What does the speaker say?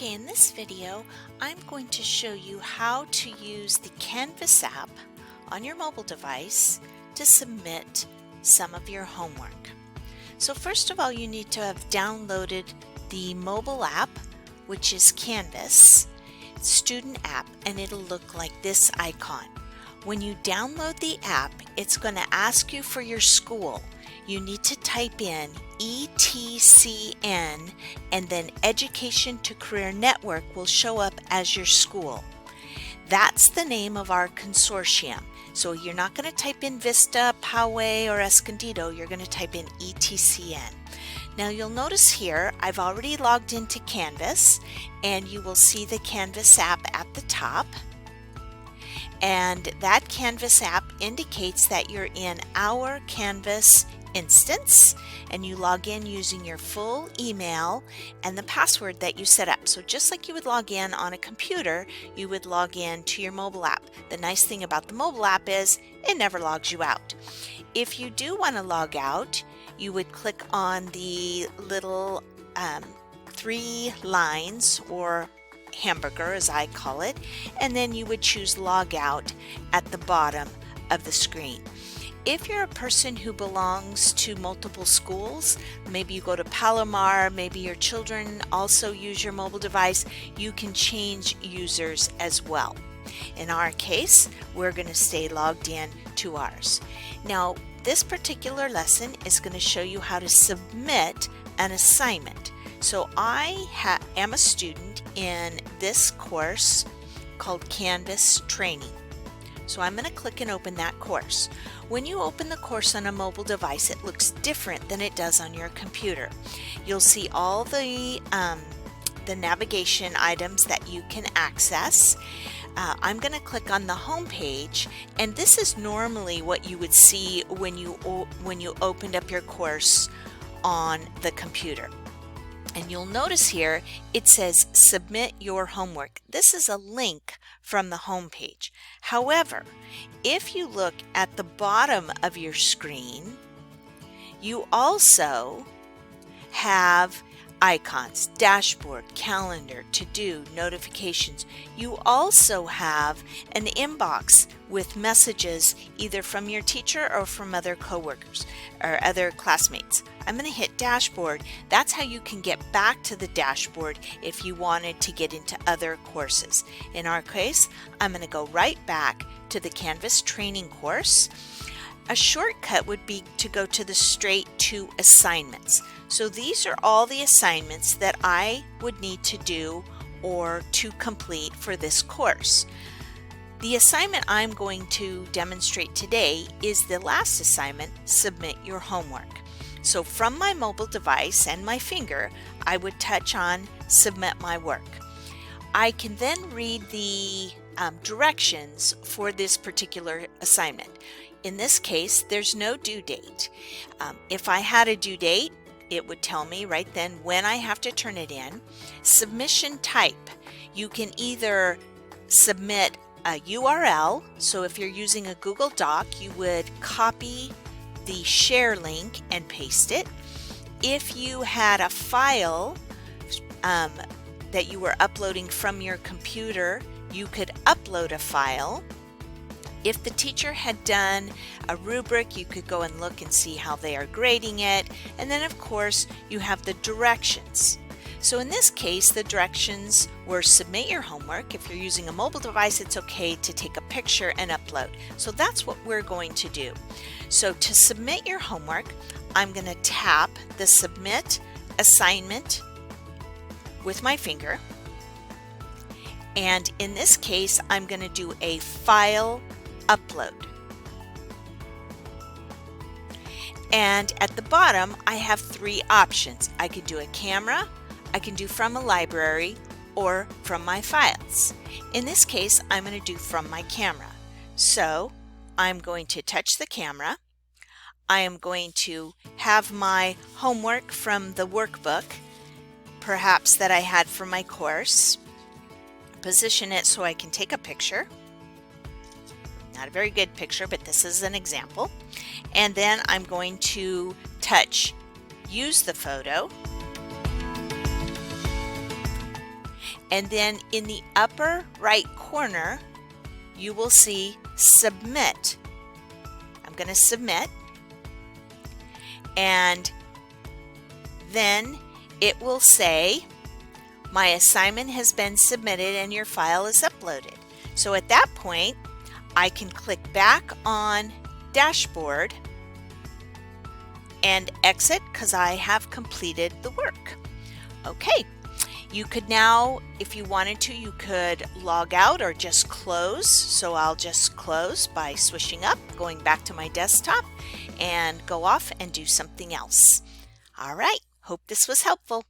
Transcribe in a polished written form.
Okay, in this video, I'm going to show you how to use the Canvas app on your mobile device to submit some of your homework. So first of all, you need to have downloaded the mobile app, which is Canvas student app, and it'll look like this icon. When you download the app, it's going to ask you for your school. You need to type in ETCN, and then Education to Career Network will show up as your school. That's the name of our consortium. So you're not going to type in Vista, Poway, or Escondido. You're going to type in ETCN. Now you'll notice here I've already logged into Canvas, and you will see the Canvas app at the top. And that Canvas app indicates that you're in our Canvas instance, and you log in using your full email and the password that you set up. So just like you would log in on a computer, you would log in to your mobile app. The nice thing about the mobile app is it never logs you out. If you do want to log out, you would click on the little 3 lines, or hamburger as I call it, and then you would choose log out at the bottom of the screen. If you're a person who belongs to multiple schools, maybe you go to Palomar, maybe your children also use your mobile device, you can change users as well. In our case, we're going to stay logged in to ours. Now, this particular lesson is going to show you how to submit an assignment. So I am a student in this course called Canvas Training. So I'm going to click and open that course. When you open the course on a mobile device, it looks different than it does on your computer. You'll see all the navigation items that you can access. I'm going to click on the home page, and this is normally what you would see when you opened up your course on the computer. And you'll notice here it says submit your homework. This is a link from the home page. However, if you look at the bottom of your screen, you also have icons, dashboard, calendar, to-do, notifications. You also have an inbox with messages either from your teacher or from other coworkers or other classmates. I'm going to hit dashboard. That's how you can get back to the dashboard if you wanted to get into other courses. In our case, I'm going to go right back to the Canvas training course. A shortcut would be to go to the straight to assignments. So these are all the assignments that I would need to do or to complete for this course. The assignment I'm going to demonstrate today is the last assignment, submit your homework. So from my mobile device and my finger, I would touch on submit my work. I can then read the directions for this particular assignment. In this case, there's no due date. If I had a due date, it would tell me right then when I have to turn it in. Submission type. You can either submit a URL, so if you're using a Google Doc, you would copy the share link and paste it. If you had a file that you were uploading from your computer, you could upload a file. If the teacher had done a rubric, you could go and look and see how they are grading it. And then of course you have the directions. So in this case, the directions were submit your homework. If you're using a mobile device, it's okay to take a picture and upload. So that's what we're going to do. So to submit your homework, I'm going to tap the submit assignment with my finger. And in this case, I'm going to do a file upload. And at the bottom, I have 3 options. I could do a camera, I can do from a library, or from my files. In this case, I'm going to do from my camera. So I'm going to touch the camera. I am going to have my homework from the workbook, perhaps that I had for my course. Position it so I can take a picture. Not a very good picture, but this is an example. And then I'm going to touch use the photo. And then in the upper right corner, you will see Submit. I'm going to submit. And then it will say, my assignment has been submitted and your file is uploaded. So at that point, I can click back on Dashboard and exit because I have completed the work. Okay, you could now, if you wanted to, you could log out or just close. So I'll just close by swishing up, going back to my desktop, and go off and do something else. All right, hope this was helpful.